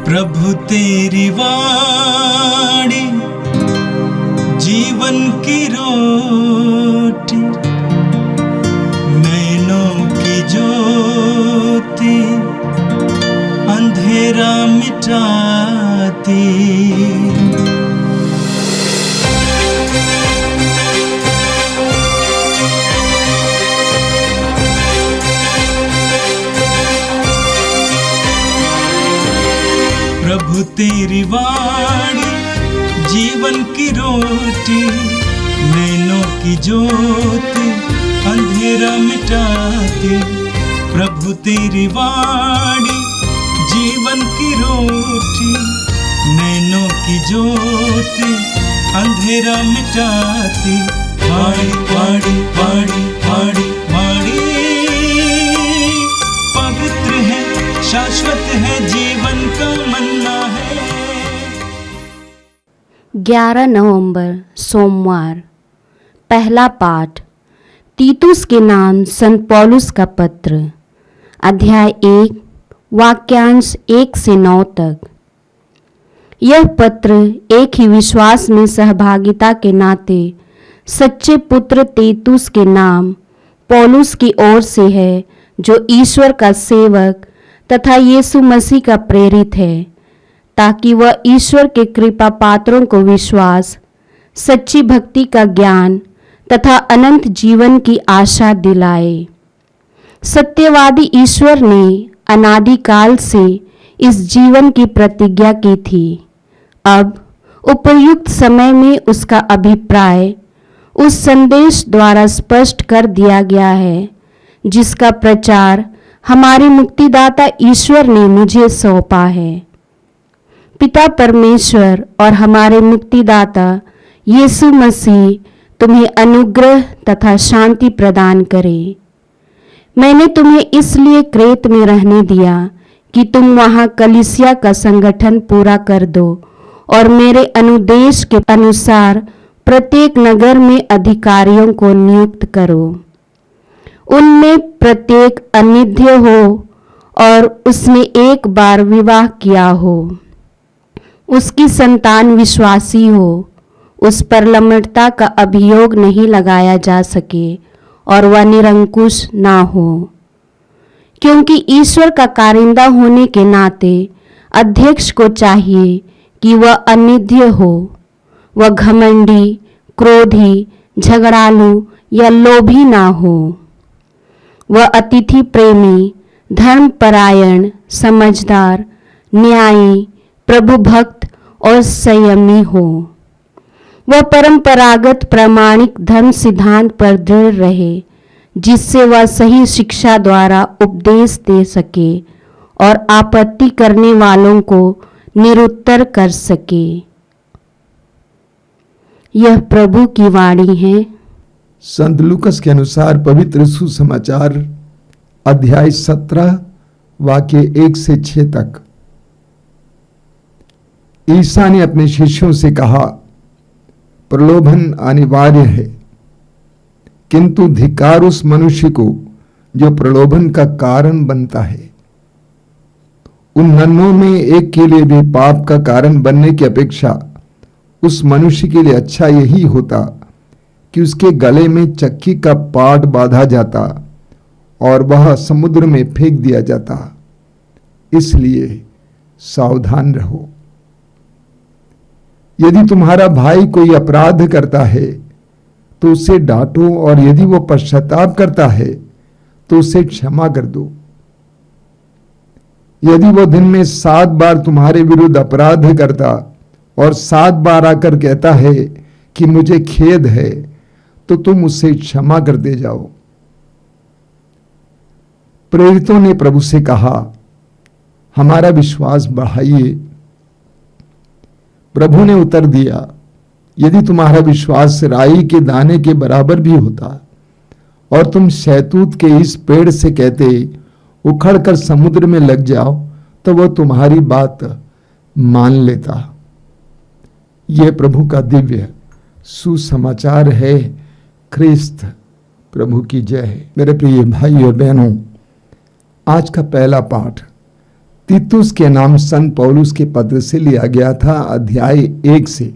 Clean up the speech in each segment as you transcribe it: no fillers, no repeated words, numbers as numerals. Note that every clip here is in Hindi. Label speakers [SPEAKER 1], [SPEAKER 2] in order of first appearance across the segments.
[SPEAKER 1] प्रभु तेरी वाणी जीवन की रोटी, नैनों की ज्योति अंधेरा मिटाती। प्रभु तेरी वाणी जीवन की रोटी, नैनों की ज्योति अंधेरा मिटाती। प्रभु तेरी वाणी जीवन की रोटी, नैनों की ज्योति अंधेरा मिटाती। वाणी वाणी वाणी वाणी वाणी पवित्र है, शाश्वत है, जीवन का मन्ना है।
[SPEAKER 2] 11 नवंबर सोमवार। पहला पाठ तीतुस के नाम संत पौलुस का पत्र, अध्याय 1 वाक्यांश 1 से 9 तक। यह पत्र एक ही विश्वास में सहभागिता के नाते सच्चे पुत्र तीतुस के नाम पौलुस की ओर से है, जो ईश्वर का सेवक तथा यीशु मसीह का प्रेरित है, ताकि वह ईश्वर के कृपा पात्रों को विश्वास, सच्ची भक्ति का ज्ञान तथा अनंत जीवन की आशा दिलाए। सत्यवादी ईश्वर ने अनादिकाल से इस जीवन की प्रतिज्ञा की थी। अब उपयुक्त समय में उसका अभिप्राय उस संदेश द्वारा स्पष्ट कर दिया गया है, जिसका प्रचार हमारे मुक्तिदाता ईश्वर ने मुझे सौंपा है। पिता परमेश्वर और हमारे मुक्तिदाता यीशु मसीह तुम्हें अनुग्रह तथा शांति प्रदान करे। मैंने तुम्हें इसलिए क्रेत में रहने दिया कि तुम वहाँ कलीसिया का संगठन पूरा कर दो और मेरे अनुदेश के अनुसार प्रत्येक नगर में अधिकारियों को नियुक्त करो। उनमें प्रत्येक अनिध्य हो और उसने एक बार विवाह किया हो, उसकी संतान विश्वासी हो, उस पर लम्पटता का अभियोग नहीं लगाया जा सके और वह निरंकुश ना हो। क्योंकि ईश्वर का कारिंदा होने के नाते अध्यक्ष को चाहिए कि वह अनिध्य हो, वह घमंडी, क्रोधी, झगड़ालू या लोभी ना हो। वह अतिथि प्रेमी, धर्मपरायण, समझदार, न्यायी, प्रभु भक्त और संयमी हो। वह परंपरागत प्रामाणिक धर्म सिद्धांत पर दृढ़ रहे, जिससे वह सही शिक्षा द्वारा उपदेश दे सके और आपत्ति करने वालों को निरुत्तर कर सके। यह प्रभु की वाणी है।
[SPEAKER 3] संत लूकस के अनुसार पवित्र सुसमाचार अध्याय 17 वाक्य 1 से 6 तक। ईसा ने अपने शिष्यों से कहा, प्रलोभन अनिवार्य है, किंतु धिक्कार उस मनुष्य को जो प्रलोभन का कारण बनता है। उन नन्हों में एक के लिए भी पाप का कारण बनने की अपेक्षा उस मनुष्य के लिए अच्छा यही होता कि उसके गले में चक्की का पाट बांधा जाता और वह समुद्र में फेंक दिया जाता। इसलिए सावधान रहो। यदि तुम्हारा भाई कोई अपराध करता है तो उसे डांटो, और यदि वो पश्चाताप करता है तो उसे क्षमा कर दो। यदि वो दिन में 7 बार तुम्हारे विरुद्ध अपराध करता और 7 बार आकर कहता है कि मुझे खेद है, तो तुम उससे क्षमा कर दे जाओ। प्रेरितों ने प्रभु से कहा, हमारा विश्वास बढ़ाइए। प्रभु ने उत्तर दिया, यदि तुम्हारा विश्वास राई के दाने के बराबर भी होता और तुम शहतूत के इस पेड़ से कहते उखड़कर समुद्र में लग जाओ, तो वह तुम्हारी बात मान लेता। यह प्रभु का दिव्य सुसमाचार है। ख्रिस्त प्रभु की जय है। मेरे प्रिय भाई और बहनों, आज का पहला पाठ तीतुस के नाम संत पौलुस के पत्र से लिया गया था, अध्याय 1 से।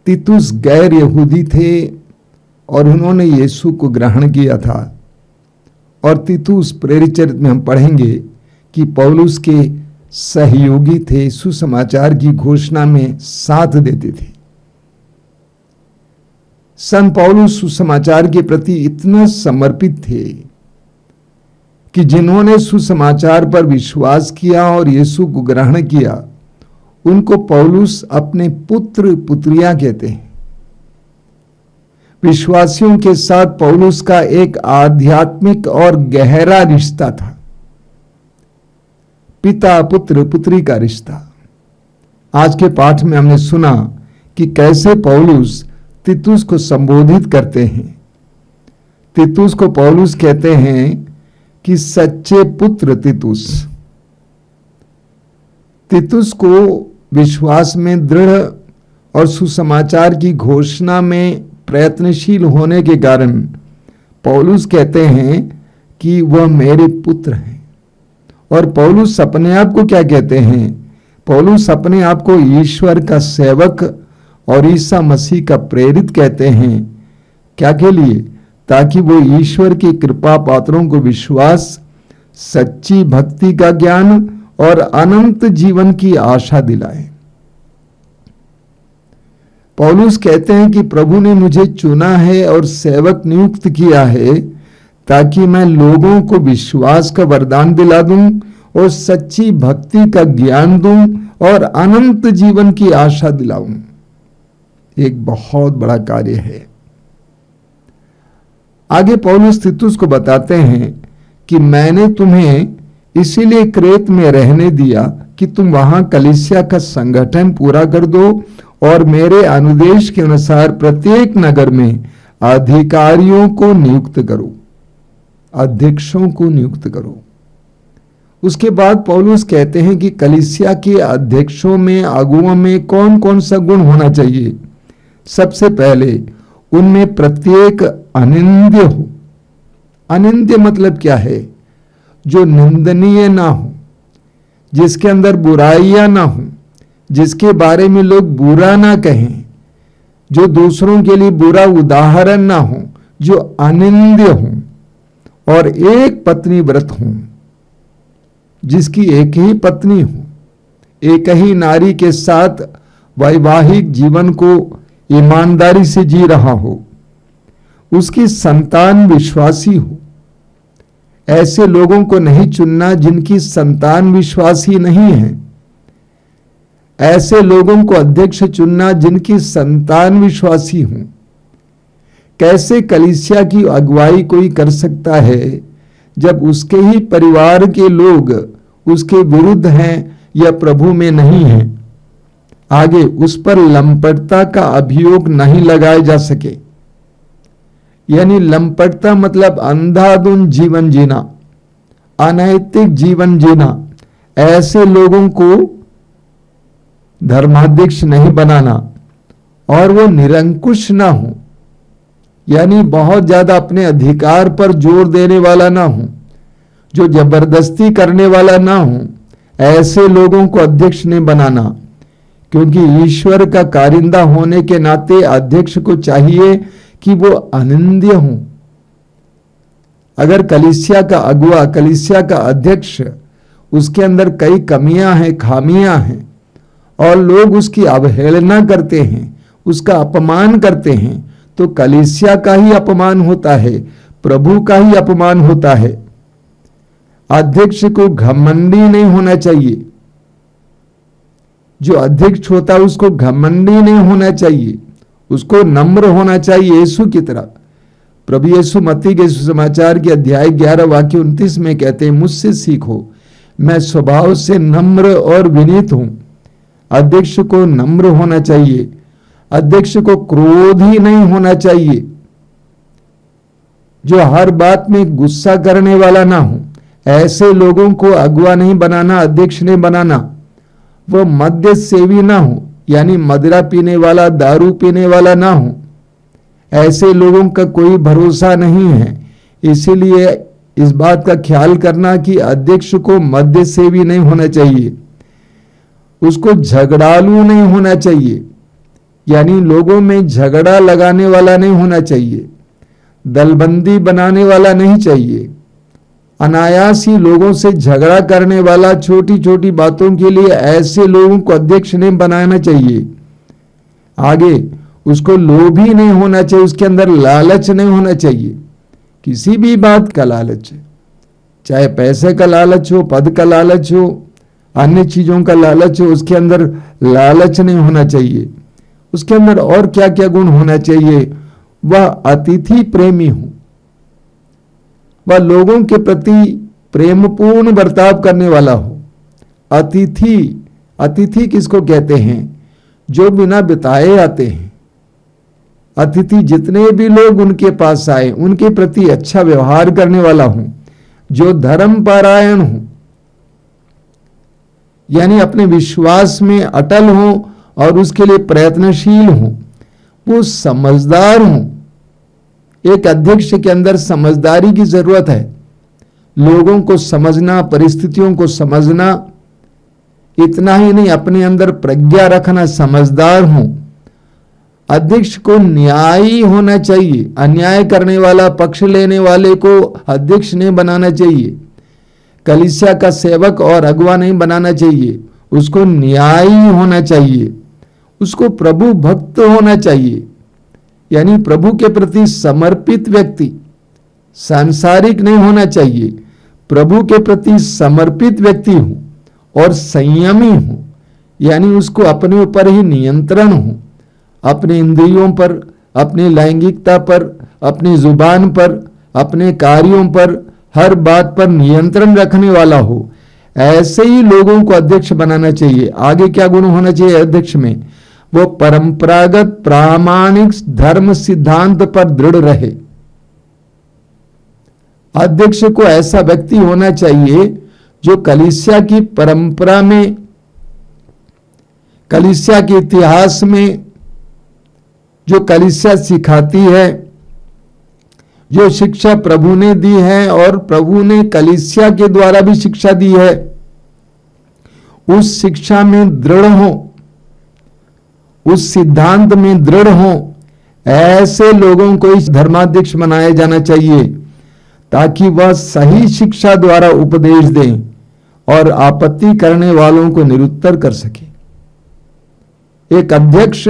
[SPEAKER 3] तीतुस गैर यहूदी थे और उन्होंने यीशु को ग्रहण किया था। और तीतुस प्रेरित चरित्र में हम पढ़ेंगे कि पौलुस के सहयोगी थे, सुसमाचार की घोषणा में साथ देते थे। संत पौलुस सुसमाचार के प्रति इतना समर्पित थे कि जिन्होंने सुसमाचार पर विश्वास किया और यीशु को ग्रहण किया, उनको पौलुस अपने पुत्र पुत्रियां कहते हैं। विश्वासियों के साथ पौलुस का एक आध्यात्मिक और गहरा रिश्ता था, पिता पुत्र पुत्री का रिश्ता। आज के पाठ में हमने सुना कि कैसे पौलुस तीतुस को संबोधित करते हैं। तीतुस को पौलुस कहते हैं कि सच्चे पुत्र तीतुस। तीतुस को विश्वास में दृढ़ और सुसमाचार की घोषणा में प्रयत्नशील होने के कारण पौलुस कहते हैं कि वह मेरे पुत्र हैं। और पौलुस अपने आप को क्या कहते हैं? पौलुस अपने आप को ईश्वर का सेवक और ईसा मसीह का प्रेरित कहते हैं। क्या के लिए? ताकि वो ईश्वर की कृपा पात्रों को विश्वास, सच्ची भक्ति का ज्ञान और अनंत जीवन की आशा दिलाए। पौलुस कहते हैं कि प्रभु ने मुझे चुना है और सेवक नियुक्त किया है ताकि मैं लोगों को विश्वास का वरदान दिला दूं और सच्ची भक्ति का ज्ञान दूं और अनंत जीवन की आशा दिलाऊं। एक बहुत बड़ा कार्य है। आगे पौलुस तीतुस को बताते हैं कि मैंने तुम्हें इसीलिए क्रेत में रहने दिया कि तुम वहां कलीसिया का संगठन पूरा कर दो और मेरे अनुदेश के अनुसार प्रत्येक नगर में अधिकारियों को नियुक्त करो, अध्यक्षों को नियुक्त करो। उसके बाद पौलुस कहते हैं कि कलीसिया के अध्यक्षों में, अगुओं में कौन कौन सा गुण होना चाहिए। सबसे पहले उनमें प्रत्येक अनिंद्य हो। अनिंद्य मतलब क्या है? जो निंदनीय ना हो, जिसके अंदर बुराइयां ना हो, जिसके बारे में लोग बुरा ना कहें, जो दूसरों के लिए बुरा उदाहरण ना हो, जो अनिंद्य हो। और एक पत्नी व्रत हो, जिसकी एक ही पत्नी हो, एक ही नारी के साथ वैवाहिक जीवन को ईमानदारी से जी रहा हो, उसकी संतान विश्वासी हो। ऐसे लोगों को नहीं चुनना जिनकी संतान विश्वासी नहीं है। ऐसे लोगों को अध्यक्ष चुनना जिनकी संतान विश्वासी हो। कैसे कलीसिया की अगुवाई कोई कर सकता है जब उसके ही परिवार के लोग उसके विरुद्ध हैं या प्रभु में नहीं हैं? आगे उस पर लंपटता का अभियोग नहीं लगाया जा सके। यानी लंपटता मतलब अंधाधुंध जीवन जीना, अनैतिक जीवन जीना। ऐसे लोगों को धर्माध्यक्ष नहीं बनाना। और वो निरंकुश ना हो, यानी बहुत ज्यादा अपने अधिकार पर जोर देने वाला ना हो, जो जबरदस्ती करने वाला ना हो। ऐसे लोगों को अध्यक्ष नहीं बनाना, क्योंकि ईश्वर का कारिंदा होने के नाते अध्यक्ष को चाहिए कि वो अनिंद्य हो। अगर कलीसिया का अगुआ, कलीसिया का अध्यक्ष, उसके अंदर कई कमियां हैं, खामियां हैं और लोग उसकी अवहेलना करते हैं, उसका अपमान करते हैं, तो कलीसिया का ही अपमान होता है, प्रभु का ही अपमान होता है। अध्यक्ष को घमंडी नहीं होना चाहिए। जो अध्यक्ष होता है उसको घमंडी नहीं होना चाहिए, उसको नम्र होना चाहिए यीशु की तरह। प्रभु यीशु मत्ती के सुसमाचार के अध्याय 11 वाक्य 29 में कहते हैं, मुझसे सीखो, मैं स्वभाव से नम्र और विनीत हूं। अध्यक्ष को नम्र होना चाहिए, अध्यक्ष को क्रोधी नहीं होना चाहिए, जो हर बात में गुस्सा करने वाला ना हो। ऐसे लोगों को अगुआ नहीं बनाना, अध्यक्ष नहीं बनाना। वो मद्य सेवी ना हो, यानी मदिरा पीने वाला, दारू पीने वाला ना हो। ऐसे लोगों का कोई भरोसा नहीं है। इसीलिए इस बात का ख्याल करना कि अध्यक्ष को मध्य से भी नहीं होना चाहिए, उसको झगड़ालू नहीं होना चाहिए, यानी लोगों में झगड़ा लगाने वाला नहीं होना चाहिए, दलबंदी बनाने वाला नहीं चाहिए, अनायास ही लोगों से झगड़ा करने वाला, छोटी छोटी बातों के लिए ऐसे लोगों को अध्यक्ष नहीं बनाना चाहिए। आगे उसको लोभी नहीं होना चाहिए, उसके अंदर लालच नहीं होना चाहिए, किसी भी बात का लालच, चाहे पैसे का लालच हो, पद का लालच हो, अन्य चीजों का लालच हो, उसके अंदर लालच नहीं होना चाहिए। उसके अंदर और क्या क्या गुण होना चाहिए? वह अतिथि प्रेमी हो, वह लोगों के प्रति प्रेमपूर्ण बर्ताव करने वाला हो। अतिथि किसको कहते हैं? जो बिना बिताए आते हैं। अतिथि जितने भी लोग उनके पास आए उनके प्रति अच्छा व्यवहार करने वाला हो, जो धर्म परायण हो, यानी अपने विश्वास में अटल हो और उसके लिए प्रयत्नशील हो, वो समझदार हो। एक अध्यक्ष के अंदर समझदारी की जरूरत है, लोगों को समझना, परिस्थितियों को समझना, इतना ही नहीं अपने अंदर प्रज्ञा रखना, समझदार हो। अध्यक्ष को न्यायी होना चाहिए, अन्याय करने वाला, पक्ष लेने वाले को अध्यक्ष नहीं बनाना चाहिए, कलीसिया का सेवक और अगुवा नहीं बनाना चाहिए, उसको न्यायी होना चाहिए, उसको प्रभु भक्त होना चाहिए, यानी प्रभु के प्रति समर्पित व्यक्ति, सांसारिक नहीं होना चाहिए, प्रभु के प्रति समर्पित व्यक्ति हो और संयमी हो, यानी उसको अपने ऊपर ही नियंत्रण हो, अपने इंद्रियों पर, अपनी लैंगिकता पर, अपनी जुबान पर, अपने कार्यों पर, हर बात पर नियंत्रण रखने वाला हो। ऐसे ही लोगों को अध्यक्ष बनाना चाहिए। आगे क्या गुण होना चाहिए अध्यक्ष में? वो परंपरागत प्रामाणिक धर्म सिद्धांत पर दृढ़ रहे। अध्यक्ष को ऐसा व्यक्ति होना चाहिए जो कलीसिया की परंपरा में, कलीसिया के इतिहास में, जो कलीसिया सिखाती है, जो शिक्षा प्रभु ने दी है और प्रभु ने कलीसिया के द्वारा भी शिक्षा दी है, उस शिक्षा में दृढ़ हो, उस सिद्धांत में दृढ़ हो। ऐसे लोगों को इस धर्माध्यक्ष बनाया जाना चाहिए ताकि वह सही शिक्षा द्वारा उपदेश दें और आपत्ति करने वालों को निरुत्तर कर सके। एक अध्यक्ष,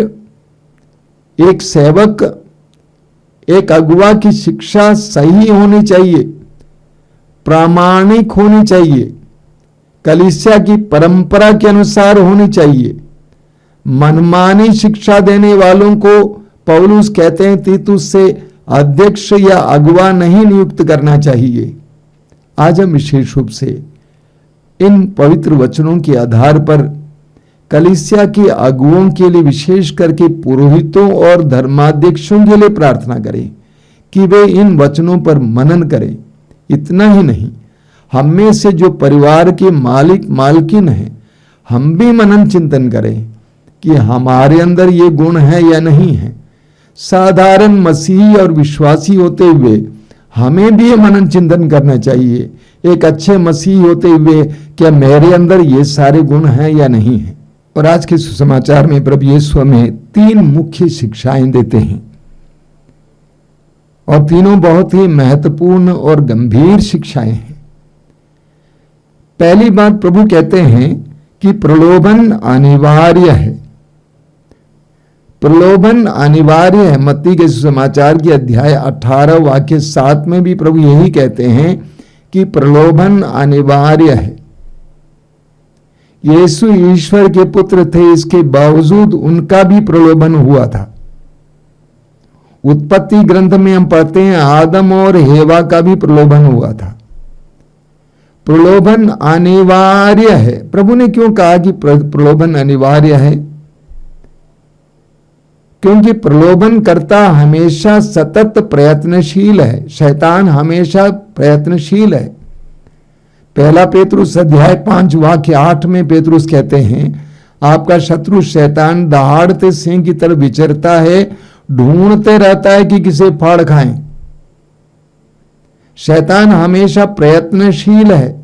[SPEAKER 3] एक सेवक, एक अगुवा की शिक्षा सही होनी चाहिए, प्रामाणिक होनी चाहिए, कलीसिया की परंपरा के अनुसार होनी चाहिए। मनमानी शिक्षा देने वालों को पौलुस कहते हैं तीतुस से अध्यक्ष या अगुवा नहीं नियुक्त करना चाहिए। आज हम विशेष रूप से इन पवित्र वचनों के आधार पर कलीसिया के अगुवों के लिए, विशेष करके पुरोहितों और धर्माध्यक्षों के लिए प्रार्थना करें कि वे इन वचनों पर मनन करें। इतना ही नहीं, हम में से जो परिवार के मालिक मालकिन हैं, हम भी मनन चिंतन करें कि हमारे अंदर ये गुण है या नहीं है। साधारण मसीही और विश्वासी होते हुए हमें भी ये मनन चिंतन करना चाहिए। एक अच्छे मसीही होते हुए क्या मेरे अंदर ये सारे गुण हैं या नहीं है? और आज के सुसमाचार में प्रभु यीशु हमें 3 मुख्य शिक्षाएं देते हैं और तीनों बहुत ही महत्वपूर्ण और गंभीर शिक्षाएं हैं। पहली बात प्रभु कहते हैं कि प्रलोभन अनिवार्य है। प्रलोभन अनिवार्य है। मत्ती के सुसमाचार के अध्याय 18 वाक्य 7 में भी प्रभु यही कहते हैं कि प्रलोभन अनिवार्य है। यीशु ईश्वर के पुत्र थे, इसके बावजूद उनका भी प्रलोभन हुआ था। उत्पत्ति ग्रंथ में हम पढ़ते हैं आदम और हेवा का भी प्रलोभन हुआ था। प्रलोभन अनिवार्य है। प्रभु ने क्यों कहा कि प्रलोभन अनिवार्य है? क्योंकि प्रलोभन करता हमेशा सतत प्रयत्नशील है। शैतान हमेशा प्रयत्नशील है। पहला पेतरुस अध्याय 5 वाक्य 8 में पेतरुस कहते हैं, आपका शत्रु शैतान दहाड़ते सिंह की तरह विचरता है, ढूंढते रहता है कि किसे फाड़ खाएं। शैतान हमेशा प्रयत्नशील है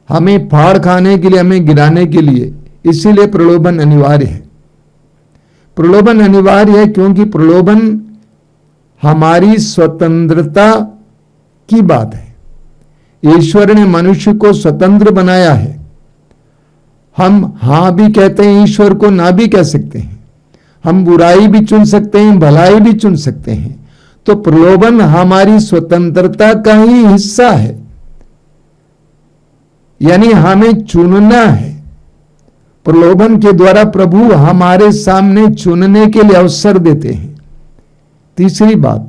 [SPEAKER 3] हमें फाड़ खाने के लिए, हमें गिराने के लिए। इसीलिए प्रलोभन अनिवार्य है। प्रलोभन अनिवार्य है क्योंकि प्रलोभन हमारी स्वतंत्रता की बात है। ईश्वर ने मनुष्य को स्वतंत्र बनाया है। हम हाँ भी कहते हैं ईश्वर को, ना भी कह सकते हैं। हम बुराई भी चुन सकते हैं, भलाई भी चुन सकते हैं। तो प्रलोभन हमारी स्वतंत्रता का ही हिस्सा है, यानी हमें चुनना है। प्रलोभन के द्वारा प्रभु हमारे सामने चुनने के लिए अवसर देते हैं। तीसरी बात,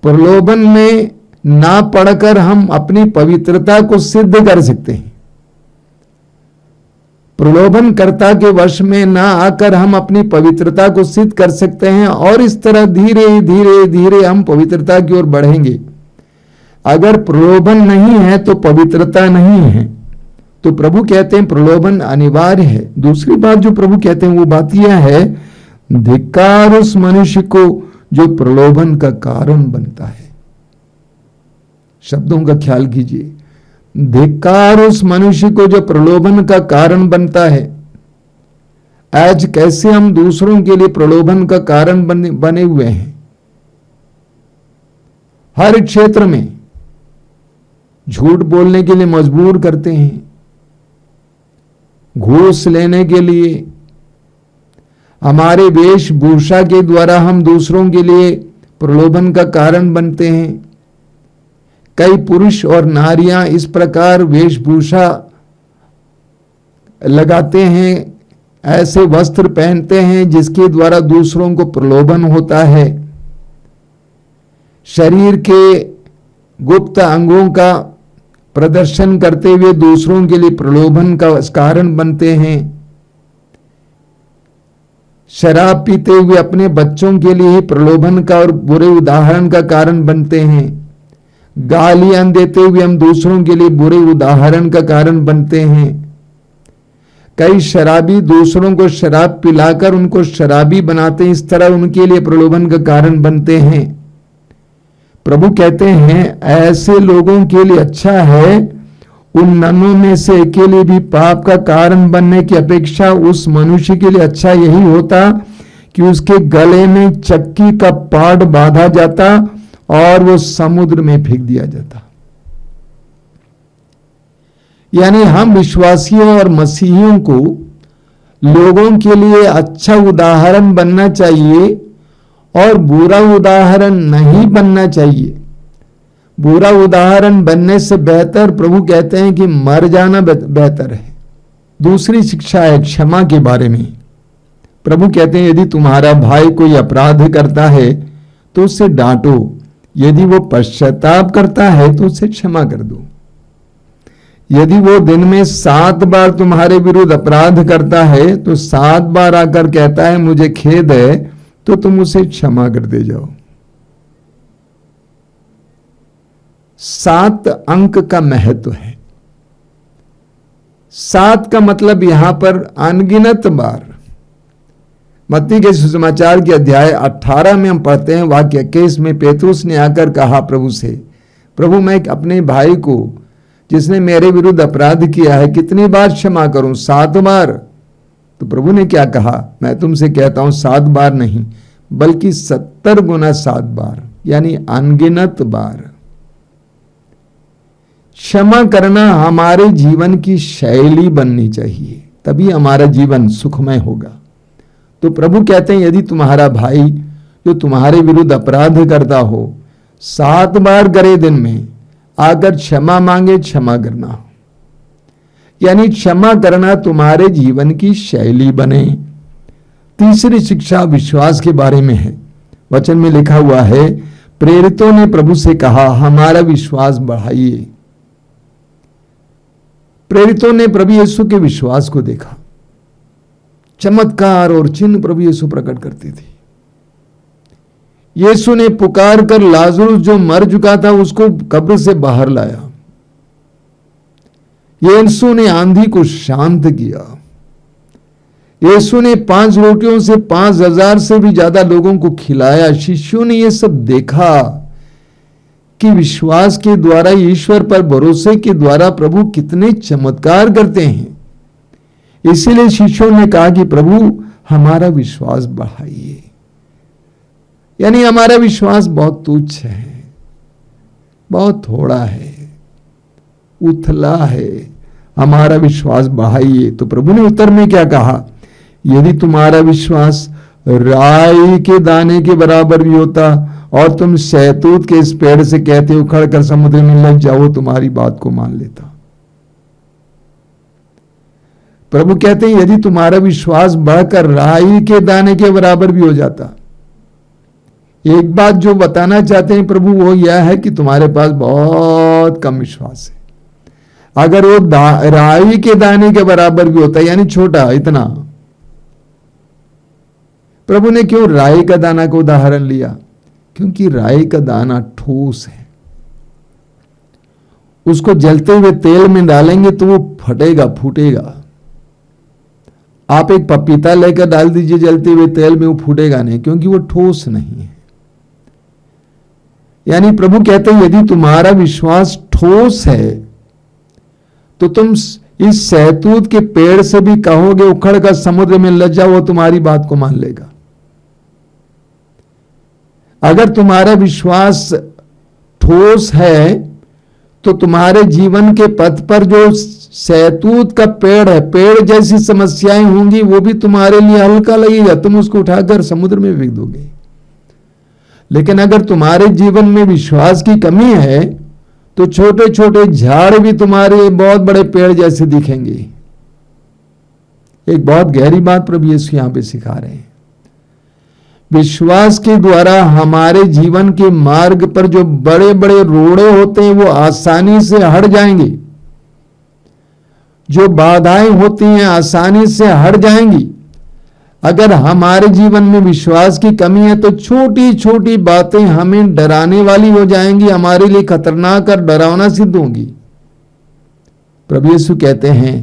[SPEAKER 3] प्रलोभन में ना पड़कर हम अपनी पवित्रता को सिद्ध कर सकते हैं। प्रलोभनकर्ता के वश में ना आकर हम अपनी पवित्रता को सिद्ध कर सकते हैं और इस तरह धीरे धीरे धीरे हम पवित्रता की ओर बढ़ेंगे। अगर प्रलोभन नहीं है तो पवित्रता नहीं है। तो प्रभु कहते हैं प्रलोभन अनिवार्य है। दूसरी बात जो प्रभु कहते हैं वो बात यह है, धिक्कार उस मनुष्य को जो प्रलोभन का कारण बनता है। शब्दों का ख्याल कीजिए, धिक्कार उस मनुष्य को जो प्रलोभन का कारण बनता है। आज कैसे हम दूसरों के लिए प्रलोभन का कारण बने हुए हैं। हर क्षेत्र में झूठ बोलने के लिए मजबूर करते हैं, घूस लेने के लिए, हमारे वेशभूषा के द्वारा हम दूसरों के लिए प्रलोभन का कारण बनते हैं। कई पुरुष और नारियां इस प्रकार वेशभूषा लगाते हैं, ऐसे वस्त्र पहनते हैं जिसके द्वारा दूसरों को प्रलोभन होता है। शरीर के गुप्त अंगों का प्रदर्शन करते हुए दूसरों के लिए प्रलोभन का कारण बनते हैं। शराब पीते हुए अपने बच्चों के लिए ही प्रलोभन का और बुरे उदाहरण का कारण बनते हैं। गालियां देते हुए हम दूसरों के लिए बुरे उदाहरण का कारण बनते हैं। कई शराबी दूसरों को शराब पिलाकर उनको शराबी बनाते हैं, इस तरह उनके लिए प्रलोभन का कारण बनते हैं। प्रभु कहते हैं ऐसे लोगों के लिए अच्छा है, उन नन्हों में से एक के लिए भी पाप का कारण बनने की अपेक्षा उस मनुष्य के लिए अच्छा यही होता कि उसके गले में चक्की का पाट बांधा जाता और वो समुद्र में फेंक दिया जाता। यानी हम विश्वासियों और मसीहियों को लोगों के लिए अच्छा उदाहरण बनना चाहिए और बुरा उदाहरण नहीं बनना चाहिए। बुरा उदाहरण बनने से बेहतर प्रभु कहते हैं कि मर जाना बेहतर है। दूसरी शिक्षा है क्षमा के बारे में। प्रभु कहते हैं यदि तुम्हारा भाई कोई अपराध करता है तो उससे डांटो, यदि वो पश्चाताप करता है तो उसे क्षमा कर दो। यदि वो दिन में 7 बार तुम्हारे विरुद्ध अपराध करता है तो 7 बार आकर कहता है मुझे खेद है, तो तुम उसे क्षमा कर दे जाओ। 7 अंक का महत्व है। 7 का मतलब यहां पर अनगिनत बार। मत्ती के सुसमाचार के अध्याय 18 में हम पढ़ते हैं वाक्य 21 में पेतरुस ने आकर कहा प्रभु से, प्रभु मैं अपने भाई को जिसने मेरे विरुद्ध अपराध किया है कितनी बार क्षमा करूं? 7 बार। तो प्रभु ने क्या कहा? मैं तुमसे कहता हूं 7 बार नहीं बल्कि 70 गुना 7 बार, यानी अनगिनत बार। क्षमा करना हमारे जीवन की शैली बननी चाहिए, तभी हमारा जीवन सुखमय होगा। तो प्रभु कहते हैं यदि तुम्हारा भाई जो तुम्हारे विरुद्ध अपराध करता हो 7 बार करे दिन में, आकर क्षमा मांगे, क्षमा करना। यानी क्षमा करना तुम्हारे जीवन की शैली बने। तीसरी शिक्षा विश्वास के बारे में है। वचन में लिखा हुआ है प्रेरितों ने प्रभु से कहा हमारा विश्वास बढ़ाइए। प्रेरितों ने प्रभु यीशु के विश्वास को देखा। चमत्कार और चिन्ह प्रभु यीशु प्रकट करते थे। यीशु ने पुकार कर लाजरुस जो मर चुका था उसको कब्र से बाहर लाया। यीशु ने आंधी को शांत किया। यीशु ने 5 रोटियों से 5000 से भी ज्यादा लोगों को खिलाया। शिष्यों ने यह सब देखा कि विश्वास के द्वारा, ईश्वर पर भरोसे के द्वारा प्रभु कितने चमत्कार करते हैं। इसीलिए शिष्यों ने कहा कि प्रभु हमारा विश्वास बढ़ाइए। यानी हमारा विश्वास बहुत तुच्छ है, बहुत थोड़ा है, उथला है, हमारा विश्वास बढ़ाइए। तो प्रभु ने उत्तर में क्या कहा, यदि तुम्हारा विश्वास राई के दाने के बराबर भी होता और तुम शहतूत के इस पेड़ से कहते उखड़ कर समुद्र में लग जाओ, तुम्हारी बात को मान लेता। प्रभु कहते हैं यदि तुम्हारा विश्वास बढ़कर राई के दाने के बराबर भी हो जाता। एक बात जो बताना चाहते हैं प्रभु वो यह है कि तुम्हारे पास बहुत कम विश्वास है। अगर वो राई के दाने के बराबर भी होता, यानी छोटा इतना। प्रभु ने क्यों राई का दाना का उदाहरण लिया? क्योंकि राई का दाना ठोस है, उसको जलते हुए तेल में डालेंगे तो वो फटेगा, फूटेगा। आप एक पपीता लेकर डाल दीजिए जलते हुए तेल में, वो फूटेगा नहीं, क्योंकि वो ठोस नहीं है। यानी प्रभु कहते हैं यदि तुम्हारा विश्वास ठोस है तो तुम इस शहतूत के पेड़ से भी कहोगे उखड़ कर समुद्र में लग जाओ, वो तुम्हारी बात को मान लेगा। अगर तुम्हारा विश्वास ठोस है तो तुम्हारे जीवन के पथ पर जो शहतूत का पेड़ है, पेड़ जैसी समस्याएं होंगी, वो भी तुम्हारे लिए हल्का लगेगा, तुम उसको उठाकर समुद्र में फेंक दोगे। लेकिन अगर तुम्हारे जीवन में विश्वास की कमी है तो छोटे छोटे झाड़ भी तुम्हारे बहुत बड़े पेड़ जैसे दिखेंगे। एक बहुत गहरी बात प्रभु यीशु यहां पे सिखा रहे हैं। विश्वास के द्वारा हमारे जीवन के मार्ग पर जो बड़े बड़े रोड़े होते हैं वो आसानी से हट जाएंगे, जो बाधाएं होती हैं आसानी से हट जाएंगी। अगर हमारे जीवन में विश्वास की कमी है तो छोटी छोटी बातें हमें डराने वाली हो जाएंगी, हमारे लिए खतरनाक और डरावना सिद्ध होंगी। प्रभु यीशु कहते हैं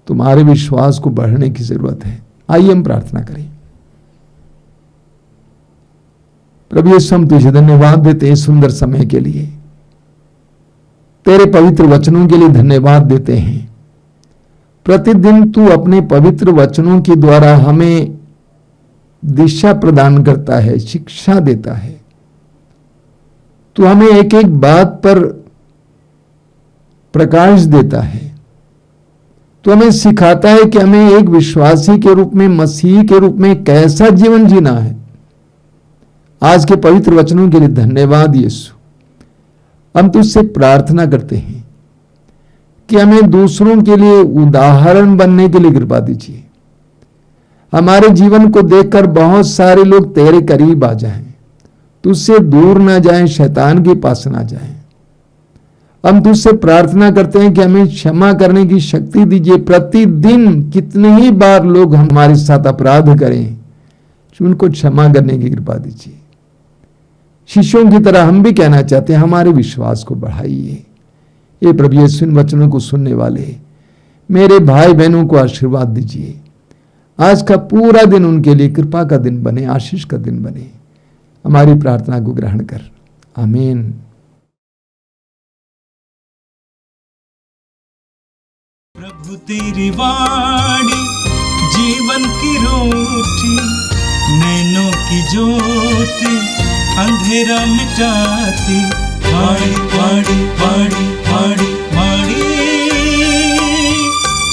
[SPEAKER 3] तुम्हारे विश्वास को बढ़ाने की जरूरत है। आइए हम प्रार्थना करें। प्रभु यीशु हम तुझे धन्यवाद देते हैं सुंदर समय के लिए, तेरे पवित्र वचनों के लिए धन्यवाद देते हैं। प्रतिदिन तू अपने पवित्र वचनों के द्वारा हमें दिशा प्रदान करता है, शिक्षा देता है। तू हमें एक एक बात पर प्रकाश देता है। तू हमें सिखाता है कि हमें एक विश्वासी के रूप में, मसीह के रूप में कैसा जीवन जीना है। आज के पवित्र वचनों के लिए धन्यवाद यीशु। हम तुझसे प्रार्थना करते हैं कि हमें दूसरों के लिए उदाहरण बनने के लिए कृपा दीजिए। हमारे जीवन को देखकर बहुत सारे लोग तेरे करीब आ जाएं, तुझसे दूर ना जाएं, शैतान के पास ना जाएं। हम तुझसे प्रार्थना करते हैं कि हमें क्षमा करने की शक्ति दीजिए। प्रतिदिन कितने ही बार लोग हमारे साथ अपराध करें, उनको क्षमा करने की कृपा दीजिए। शिष्यों की तरह हम भी कहना चाहते हैं हमारे विश्वास को बढ़ाइए। ये प्रभु यीशु इन वचनों को सुनने वाले मेरे भाई बहनों को आशीर्वाद दीजिए। आज का पूरा दिन उनके लिए कृपा का दिन बने, आशीष का दिन बने। हमारी प्रार्थना को ग्रहण कर, आमीन।
[SPEAKER 1] प्रभु तेरी वाणी जीवन की रोटी, नैनों की ज्योति अंधेरा मिटाती। वाणी वाणी वाणी वाणी वाणी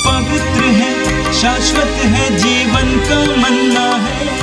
[SPEAKER 1] पवित्र है, शाश्वत है, जीवन का मन्ना है।